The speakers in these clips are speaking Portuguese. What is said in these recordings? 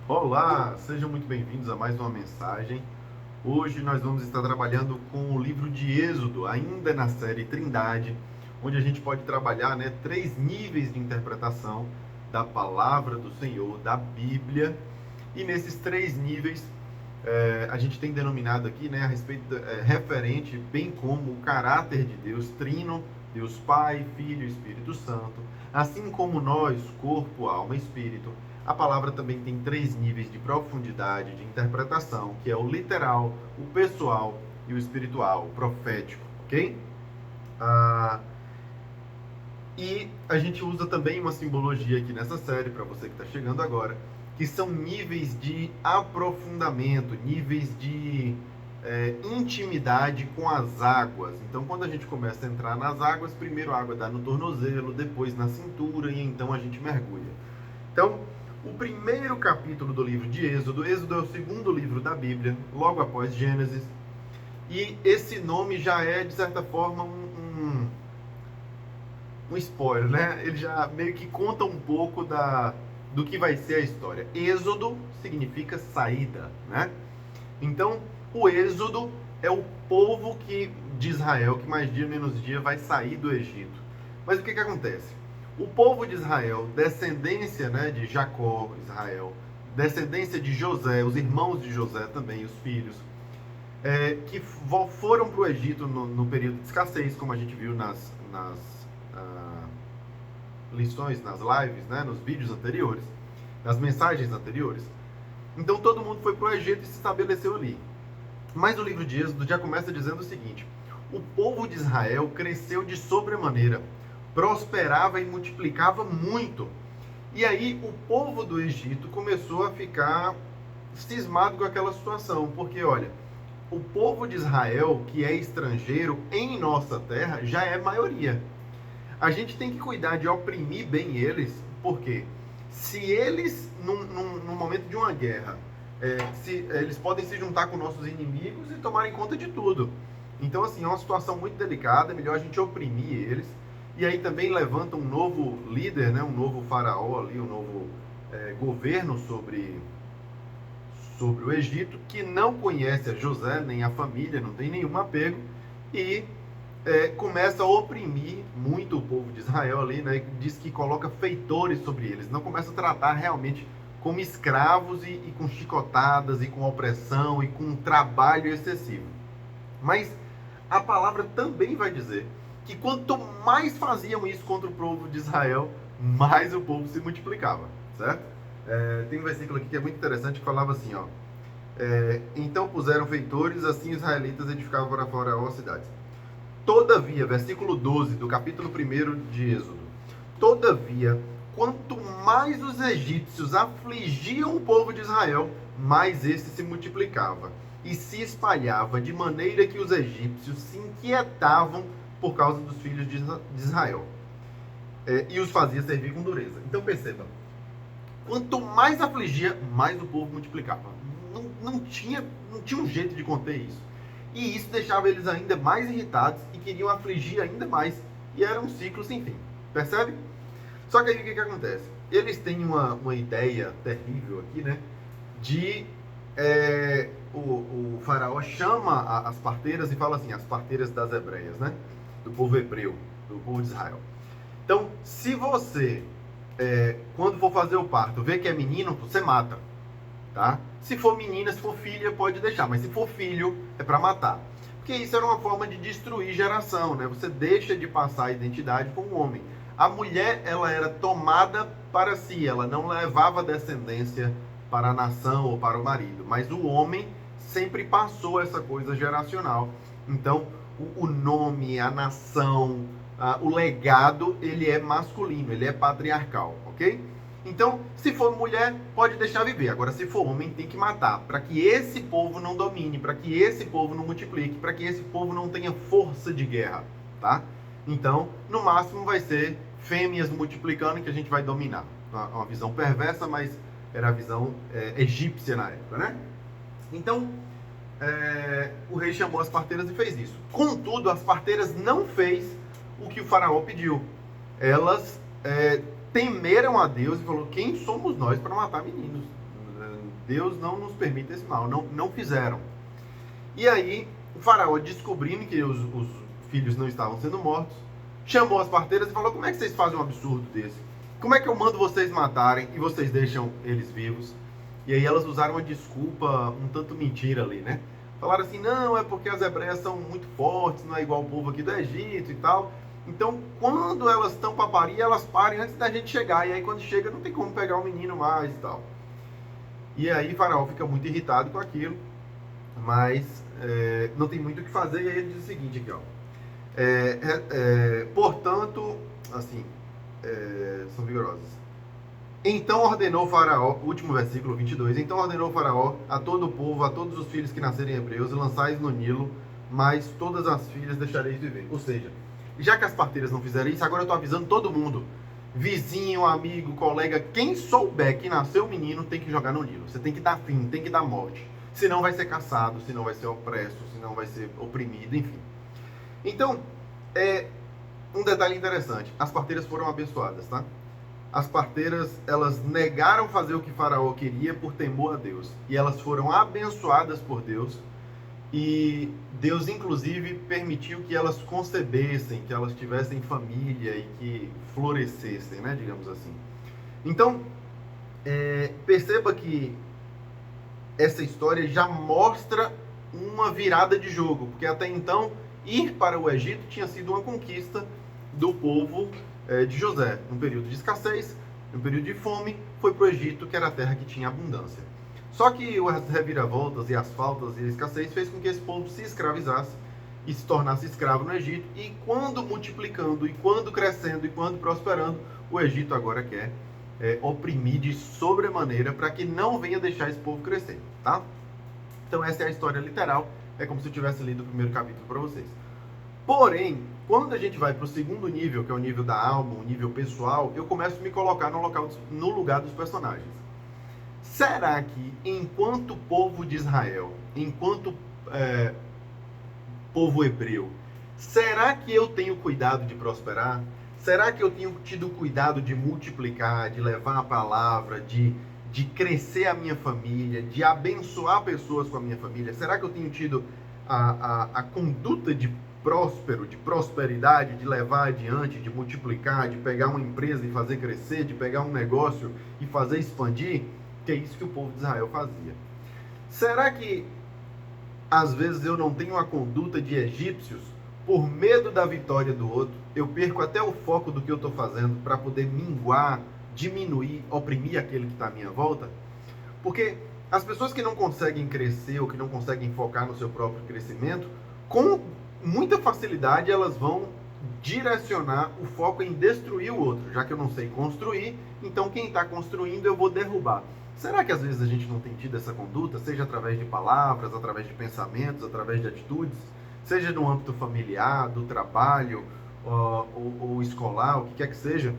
Olá, sejam muito bem-vindos a mais uma mensagem. Hoje nós vamos estar trabalhando com o livro de Êxodo, ainda na série Trindade, onde a gente pode trabalhar, três níveis de interpretação da palavra do Senhor, da Bíblia. E nesses três níveis, a gente tem denominado aqui, a respeito, referente, bem como o caráter de Deus, Trino, Deus Pai, Filho e Espírito Santo. Assim como nós, corpo, alma e espírito, a palavra também tem três níveis de profundidade de interpretação, que é o literal, o pessoal e o espiritual, o profético, ok? Ah, e a gente usa também uma simbologia aqui nessa série, para você que está chegando agora, que são níveis de aprofundamento, níveis de intimidade com as águas. Então, quando a gente começa a entrar nas águas, primeiro a água dá no tornozelo, depois na cintura, e então a gente mergulha. Então, o primeiro capítulo do livro de Êxodo, Êxodo é o segundo livro da Bíblia, logo após Gênesis, e esse nome já é, de certa forma, um spoiler, né? Ele já meio que conta um pouco do que vai ser a história. Êxodo significa saída, né? Então, o Êxodo é o povo de Israel que mais dia menos dia vai sair do Egito. Mas o que acontece? O povo de Israel, descendência, de Jacó, Israel, descendência de José, os irmãos de José também, os filhos, que foram para o Egito no período de escassez, como a gente viu nas lições, nas lives, nos vídeos anteriores, nas mensagens anteriores. Então todo mundo foi para o Egito e se estabeleceu ali. Mas o livro de Êxodo já começa dizendo o seguinte: o povo de Israel cresceu de sobremaneira, prosperava e multiplicava muito. E aí o povo do Egito começou a ficar cismado com aquela situação, porque olha, o povo de Israel, que é estrangeiro em nossa terra, já é maioria. A gente tem que cuidar de oprimir bem eles, porque se eles, num momento de uma guerra, eles podem se juntar com nossos inimigos e tomarem conta de tudo. Então, assim, é uma situação muito delicada, é melhor a gente oprimir eles. E aí também levanta um novo líder, um novo faraó ali, um novo governo sobre o Egito, que não conhece a José, nem a família, não tem nenhum apego, e começa a oprimir muito o povo de Israel ali, diz que coloca feitores sobre eles, não começa a tratar realmente como escravos e com chicotadas, e com opressão, e com trabalho excessivo. Mas a palavra também vai dizer que quanto mais faziam isso contra o povo de Israel, mais o povo se multiplicava, certo? Tem um versículo aqui que é muito interessante, que falava assim, ó: então puseram feitores, assim os israelitas edificavam para faraó as cidades. Todavia, versículo 12 do capítulo 1 de Êxodo: todavia, quanto mais os egípcios afligiam o povo de Israel, mais este se multiplicava e se espalhava, de maneira que os egípcios se inquietavam por causa dos filhos de Israel, e os fazia servir com dureza. Então perceba, quanto mais afligia, mais o povo multiplicava. Não tinha um jeito de conter isso. E isso deixava eles ainda mais irritados e queriam afligir ainda mais. E era um ciclo sem fim. Percebe? Só que aí o que acontece? Eles têm uma ideia terrível aqui, de o faraó chama as parteiras e fala assim, as parteiras das hebreias, do povo hebreu, do povo de Israel. Então, se você, quando for fazer o parto, vê que é menino, você mata, tá? Se for menina, se for filha, pode deixar, mas se for filho, é para matar. Porque isso era uma forma de destruir geração, Você deixa de passar a identidade com o homem. A mulher, ela era tomada para si, ela não levava descendência para a nação ou para o marido, mas o homem sempre passou essa coisa geracional. Então, o nome, a nação, o legado, ele é masculino, ele é patriarcal, ok? Então, se for mulher, pode deixar viver. Agora, se for homem, tem que matar, para que esse povo não domine, para que esse povo não multiplique, para que esse povo não tenha força de guerra, tá? Então, no máximo vai ser fêmeas multiplicando que a gente vai dominar. Uma visão perversa, mas era a visão egípcia na época, Então, o rei chamou as parteiras e fez isso. Contudo, as parteiras não fez o que o faraó pediu. Elas temeram a Deus e falou: quem somos nós para matar meninos? Deus não nos permite esse mal. Não fizeram. E aí, o faraó, descobrindo que os filhos não estavam sendo mortos, chamou as parteiras e falou: como é que vocês fazem um absurdo desse? Como é que eu mando vocês matarem e vocês deixam eles vivos? E aí elas usaram uma desculpa um tanto mentira ali, né? Falaram assim: não, é porque as hebreias são muito fortes, não é igual o povo aqui do Egito e tal. Então, quando elas estão para parir, elas parem antes da gente chegar. E aí, quando chega, não tem como pegar o menino mais e tal. E aí, Faraó fica muito irritado com aquilo, mas não tem muito o que fazer. E aí ele diz o seguinte aqui, ó. Portanto, assim, são vigorosas. Então ordenou Faraó, último versículo 22, então ordenou Faraó a todo o povo, a todos os filhos que nascerem hebreus, lançais no Nilo, mas todas as filhas deixareis viver. Ou seja, já que as parteiras não fizeram isso, agora eu estou avisando todo mundo. Vizinho, amigo, colega, quem souber que nasceu o menino tem que jogar no Nilo. Você tem que dar fim, tem que dar morte. Senão vai ser caçado, senão vai ser opresso, senão vai ser oprimido, enfim. Então, um detalhe interessante, as parteiras foram abençoadas, tá? As parteiras, elas negaram fazer o que Faraó queria por temor a Deus. E elas foram abençoadas por Deus. E Deus, inclusive, permitiu que elas concebessem, que elas tivessem família e que florescessem, né, digamos assim. Então, perceba que essa história já mostra uma virada de jogo. Porque até então, ir para o Egito tinha sido uma conquista do povo de José. Num período de escassez, num período de fome, foi para o Egito, que era a terra que tinha abundância. Só que as reviravoltas e as faltas e a escassez fez com que esse povo se escravizasse e se tornasse escravo no Egito. E quando multiplicando, e quando crescendo, e quando prosperando, o Egito agora quer oprimir de sobremaneira para que não venha deixar esse povo crescer, tá? Então essa é a história literal. É como se eu tivesse lido o primeiro capítulo para vocês. Porém, quando a gente vai para o segundo nível, que é o nível da alma, o nível pessoal, eu começo a me colocar no lugar dos personagens. Será que, enquanto povo de Israel, enquanto povo hebreu, será que eu tenho cuidado de prosperar? Será que eu tenho tido cuidado de multiplicar, de levar a palavra, de crescer a minha família, de abençoar pessoas com a minha família? Será que eu tenho tido a conduta de próspero, de prosperidade, de levar adiante, de multiplicar, de pegar uma empresa e fazer crescer, de pegar um negócio e fazer expandir? Que é isso que o povo de Israel fazia. Será que às vezes eu não tenho a conduta de egípcios por medo da vitória do outro? Eu perco até o foco do que eu estou fazendo para poder minguar, diminuir, oprimir aquele que está à minha volta? Porque as pessoas que não conseguem crescer ou que não conseguem focar no seu próprio crescimento, com muita facilidade elas vão direcionar o foco em destruir o outro. Já que eu não sei construir, então quem está construindo eu vou derrubar. Será que às vezes a gente não tem tido essa conduta, seja através de palavras, através de pensamentos, através de atitudes, seja no âmbito familiar, do trabalho, ou escolar, o que quer que seja?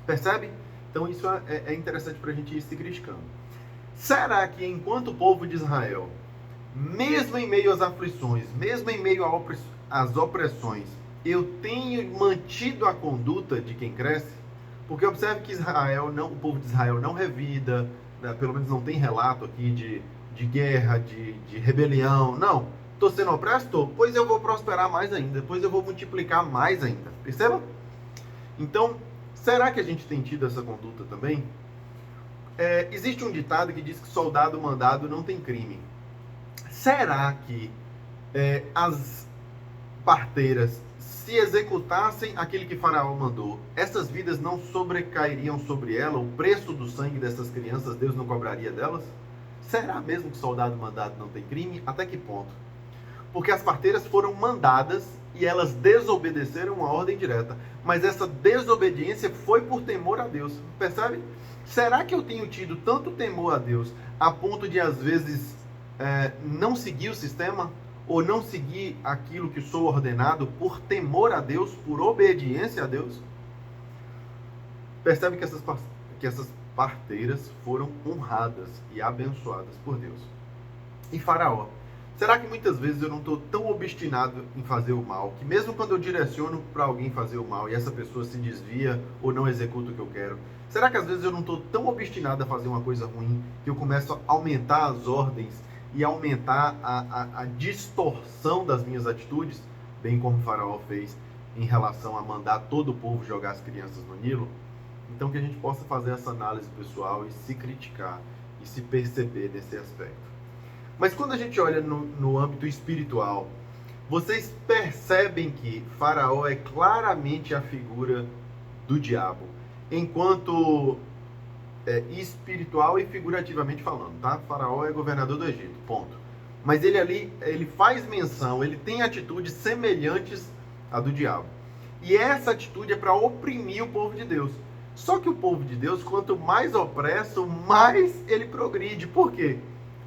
Percebe? Então isso é interessante para a gente ir se criticando. Será que enquanto povo de Israel, mesmo em meio às aflições, mesmo em meio às opressões, eu tenho mantido a conduta de quem cresce? Porque observe que o povo de Israel não revida, né, pelo menos não tem relato aqui de guerra, de rebelião. Não, estou sendo opresso? Pois eu vou prosperar mais ainda, pois eu vou multiplicar mais ainda. Perceba? Então, será que a gente tem tido essa conduta também? Existe um ditado que diz que soldado mandado não tem crime. Será que as parteiras, se executassem aquilo que Faraó mandou, essas vidas não sobrecairiam sobre ela? O preço do sangue dessas crianças, Deus não cobraria delas? Será mesmo que soldado mandado não tem crime? Até que ponto? Porque as parteiras foram mandadas e elas desobedeceram a ordem direta. Mas essa desobediência foi por temor a Deus. Percebe? Será que eu tenho tido tanto temor a Deus a ponto de, às vezes, não seguir o sistema? Ou não seguir aquilo que sou ordenado por temor a Deus, por obediência a Deus? Percebe que essas parteiras foram honradas e abençoadas por Deus. E Faraó, será que muitas vezes eu não estou tão obstinado em fazer o mal, que mesmo quando eu direciono para alguém fazer o mal e essa pessoa se desvia ou não executa o que eu quero, Será que às vezes eu não estou tão obstinado a fazer uma coisa ruim que eu começo a aumentar as ordens e aumentar a distorção das minhas atitudes, bem como o faraó fez em relação a mandar todo o povo jogar as crianças no Nilo? Então que a gente possa fazer essa análise pessoal e se criticar e se perceber nesse aspecto. Mas quando a gente olha no âmbito espiritual, vocês percebem que Faraó é claramente a figura do diabo, enquanto espiritual e figurativamente falando, tá? Faraó é governador do Egito, ponto. Mas ele ali, ele faz menção, ele tem atitudes semelhantes à do diabo. E essa atitude é para oprimir o povo de Deus. Só que o povo de Deus, quanto mais opresso, mais ele progride. Por quê?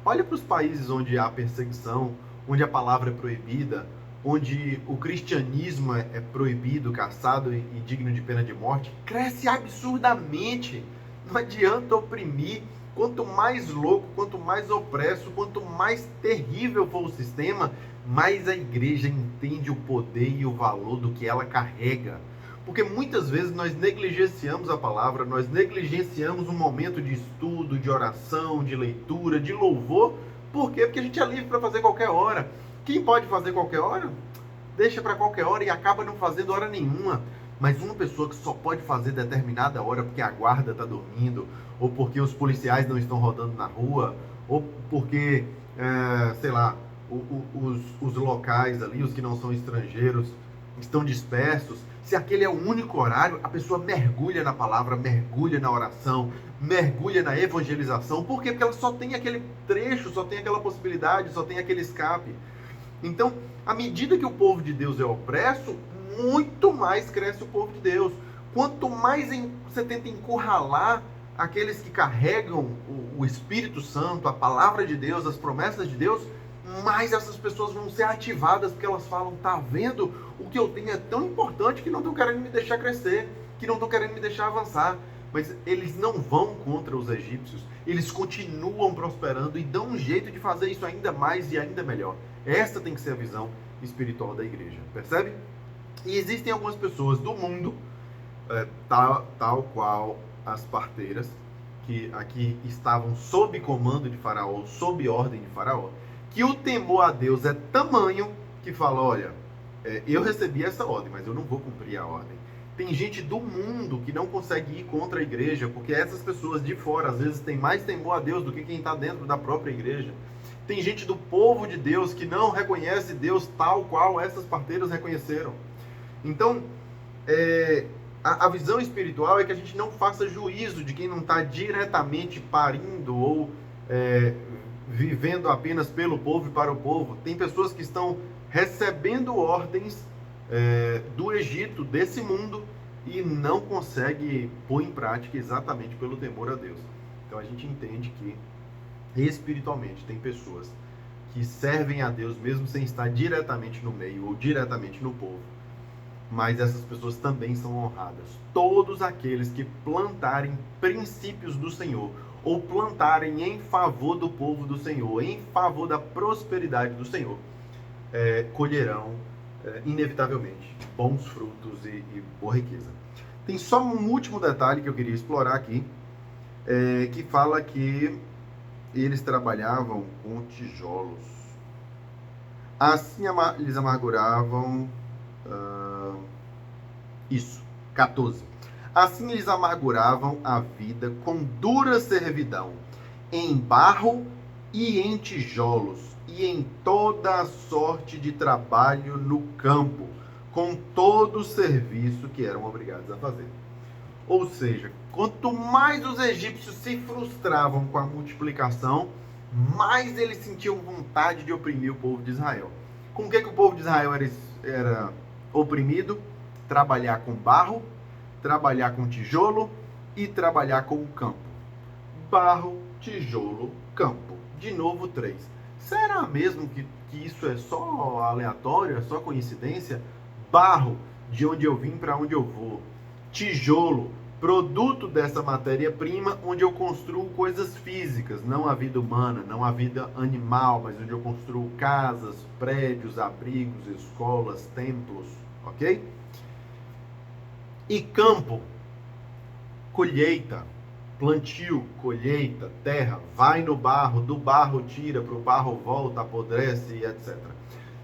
Olha para os países onde há perseguição, onde a palavra é proibida, onde o cristianismo é proibido, caçado e digno de pena de morte. Cresce absurdamente. Não adianta oprimir. Quanto mais louco, quanto mais opresso, quanto mais terrível for o sistema, mais a igreja entende o poder e o valor do que ela carrega. Porque muitas vezes nós negligenciamos a palavra, nós negligenciamos um momento de estudo, de oração, de leitura, de louvor. Por quê? Porque a gente é livre para fazer qualquer hora. Quem pode fazer qualquer hora, deixa para qualquer hora e acaba não fazendo hora nenhuma. Mas uma pessoa que só pode fazer determinada hora porque a guarda está dormindo, ou porque os policiais não estão rodando na rua, ou porque, sei lá, os locais ali, os que não são estrangeiros, estão dispersos. Se aquele é o único horário, a pessoa mergulha na palavra, mergulha na oração, mergulha na evangelização. Por quê? Porque ela só tem aquele trecho, só tem aquela possibilidade, só tem aquele escape. Então, à medida que o povo de Deus é opresso, muito mais cresce o povo de Deus. Quanto mais você tenta encurralar aqueles que carregam o Espírito Santo, a palavra de Deus, as promessas de Deus, mais essas pessoas vão ser ativadas, porque elas falam, tá vendo? O que eu tenho é tão importante que não estão querendo me deixar crescer, que não estão querendo me deixar avançar. Mas eles não vão contra os egípcios, eles continuam prosperando e dão um jeito de fazer isso ainda mais e ainda melhor. Essa tem que ser a visão espiritual da igreja, percebe? E existem algumas pessoas do mundo, tal qual as parteiras, que aqui estavam sob comando de Faraó, sob ordem de Faraó, que o temor a Deus é tamanho que fala, olha, eu recebi essa ordem, mas eu não vou cumprir a ordem. Tem gente do mundo que não consegue ir contra a igreja, porque essas pessoas de fora, às vezes, têm mais temor a Deus do que quem está dentro da própria igreja. Tem gente do povo de Deus que não reconhece Deus tal qual essas parteiras reconheceram. Então, a visão espiritual é que a gente não faça juízo de quem não está diretamente parindo ou vivendo apenas pelo povo e para o povo. Tem pessoas que estão recebendo ordens do Egito, desse mundo, e não consegue pôr em prática exatamente pelo temor a Deus. Então a gente entende que espiritualmente tem pessoas que servem a Deus mesmo sem estar diretamente no meio ou diretamente no povo, mas essas pessoas também são honradas. Todos aqueles que plantarem princípios do Senhor ou plantarem em favor do povo do Senhor, em favor da prosperidade do Senhor, colherão inevitavelmente bons frutos e boa riqueza. Tem só um último detalhe que eu queria explorar aqui, que fala que eles trabalhavam com tijolos. Assim eles amarguravam... Isso, 14. Assim eles amarguravam a vida com dura servidão, em barro e em tijolos, e em toda a sorte de trabalho no campo, com todo o serviço que eram obrigados a fazer. Ou seja, quanto mais os egípcios se frustravam com a multiplicação, mais eles sentiam vontade de oprimir o povo de Israel. Com o que o povo de Israel era oprimido? Trabalhar com barro, trabalhar com tijolo e trabalhar com o campo. Barro, tijolo, campo. De novo 3. Será mesmo que isso é só aleatório, é só coincidência? Barro, de onde eu vim para onde eu vou. Tijolo, produto dessa matéria-prima, onde eu construo coisas físicas, não a vida humana, não a vida animal, mas onde eu construo casas, prédios, abrigos, escolas, templos, ok? E campo, colheita, plantio, colheita, terra, vai no barro, do barro tira, para o barro volta, apodrece, etc.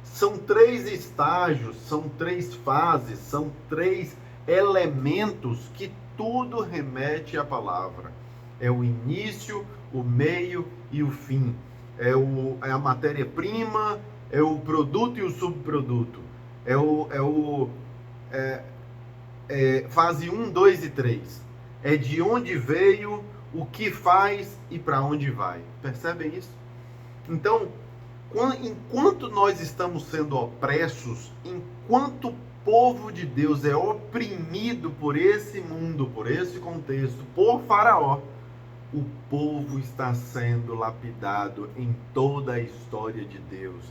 São 3 estágios, são 3 fases, são 3 elementos que tudo remete à palavra. É o início, o meio e o fim. É a matéria-prima, é o produto e o subproduto. Fase 1, 2 e 3. É de onde veio, o que faz e para onde vai. Percebem isso? Então, enquanto nós estamos sendo opressos, enquanto o povo de Deus é oprimido por esse mundo, por esse contexto, por Faraó, o povo está sendo lapidado em toda a história de Deus.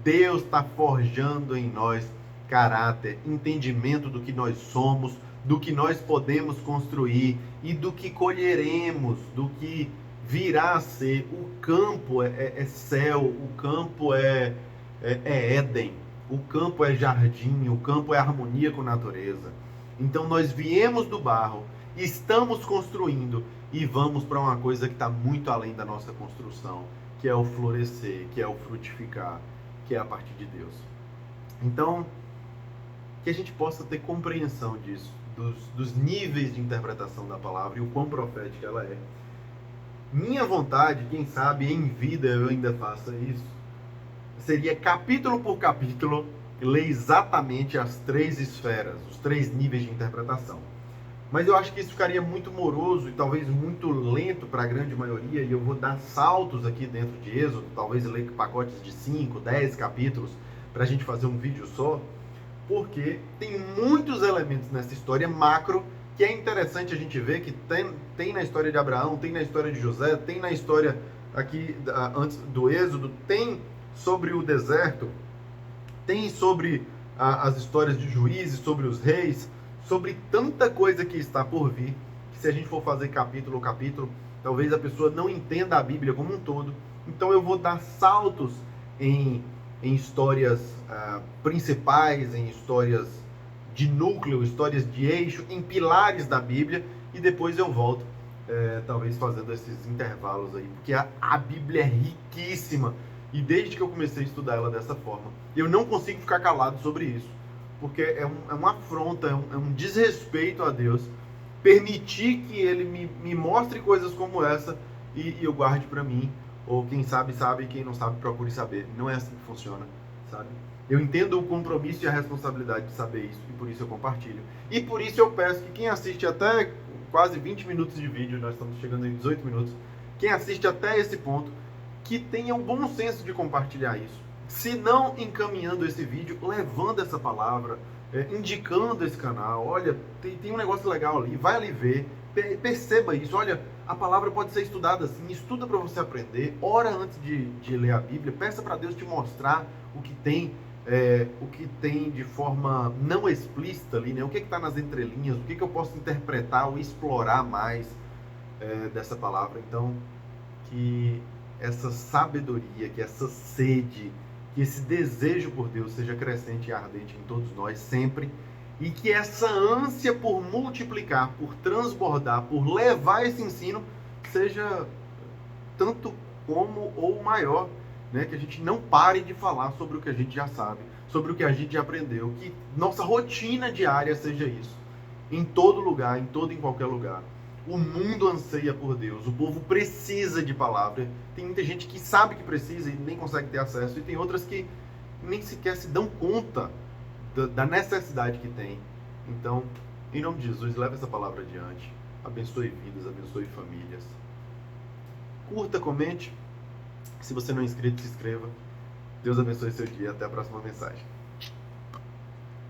Deus está forjando em nós caráter, entendimento do que nós somos, do que nós podemos construir e do que colheremos, do que virá a ser. O campo é céu, o campo é Éden, o campo é jardim, o campo é harmonia com a natureza. Então nós viemos do barro, estamos construindo e vamos para uma coisa que está muito além da nossa construção, que é o florescer, que é o frutificar, que é a partir de Deus. Então, que a gente possa ter compreensão disso, dos níveis de interpretação da palavra e o quão profética ela é. Minha vontade, quem sabe em vida eu ainda faça isso, seria capítulo por capítulo ler exatamente as 3 esferas, os 3 níveis de interpretação. Mas eu acho que isso ficaria muito moroso e talvez muito lento para a grande maioria, e eu vou dar saltos aqui dentro de Êxodo, talvez ler pacotes de 5, 10 capítulos para a gente fazer um vídeo só, porque tem muitos elementos nessa história macro que é interessante a gente ver que tem na história de Abraão, tem na história de José, tem na história aqui antes do Êxodo, tem sobre o deserto, tem sobre as histórias de Juízes, sobre os reis, sobre tanta coisa que está por vir, que se a gente for fazer capítulo a capítulo, talvez a pessoa não entenda a Bíblia como um todo. Então eu vou dar saltos em histórias principais, em histórias de núcleo, histórias de eixo, em pilares da Bíblia, e depois eu volto, talvez fazendo esses intervalos aí, porque a Bíblia é riquíssima, e desde que eu comecei a estudar ela dessa forma, eu não consigo ficar calado sobre isso, porque é uma afronta, é um desrespeito a Deus, permitir que Ele me mostre coisas como essa, e eu guarde para mim, ou quem sabe, sabe, e quem não sabe, procure saber. Não é assim que funciona, sabe? Eu entendo o compromisso e a responsabilidade de saber isso, e por isso eu compartilho. E por isso eu peço que quem assiste até quase 20 minutos de vídeo, nós estamos chegando em 18 minutos, quem assiste até esse ponto, que tenha um bom senso de compartilhar isso. Se não encaminhando esse vídeo, levando essa palavra, indicando esse canal, olha, tem um negócio legal ali, vai ali ver, perceba isso, olha, a palavra pode ser estudada assim, estuda para você aprender, ora antes de ler a Bíblia, peça para Deus te mostrar o que tem de forma não explícita ali, né? O que está nas entrelinhas, o que eu posso interpretar ou explorar mais dessa palavra. Então, que essa sabedoria, que essa sede, que esse desejo por Deus seja crescente e ardente em todos nós sempre, e que essa ânsia por multiplicar, por transbordar, por levar esse ensino, seja tanto como ou maior, né? Que a gente não pare de falar sobre o que a gente já sabe, sobre o que a gente já aprendeu, que nossa rotina diária seja isso, em todo lugar, em qualquer lugar. O mundo anseia por Deus, o povo precisa de palavra. Tem muita gente que sabe que precisa e nem consegue ter acesso, e tem outras que nem sequer se dão conta da necessidade que tem. Então, em nome de Jesus, leve essa palavra adiante. Abençoe vidas, abençoe famílias. Curta, comente. Se você não é inscrito, se inscreva. Deus abençoe seu dia. Até a próxima mensagem.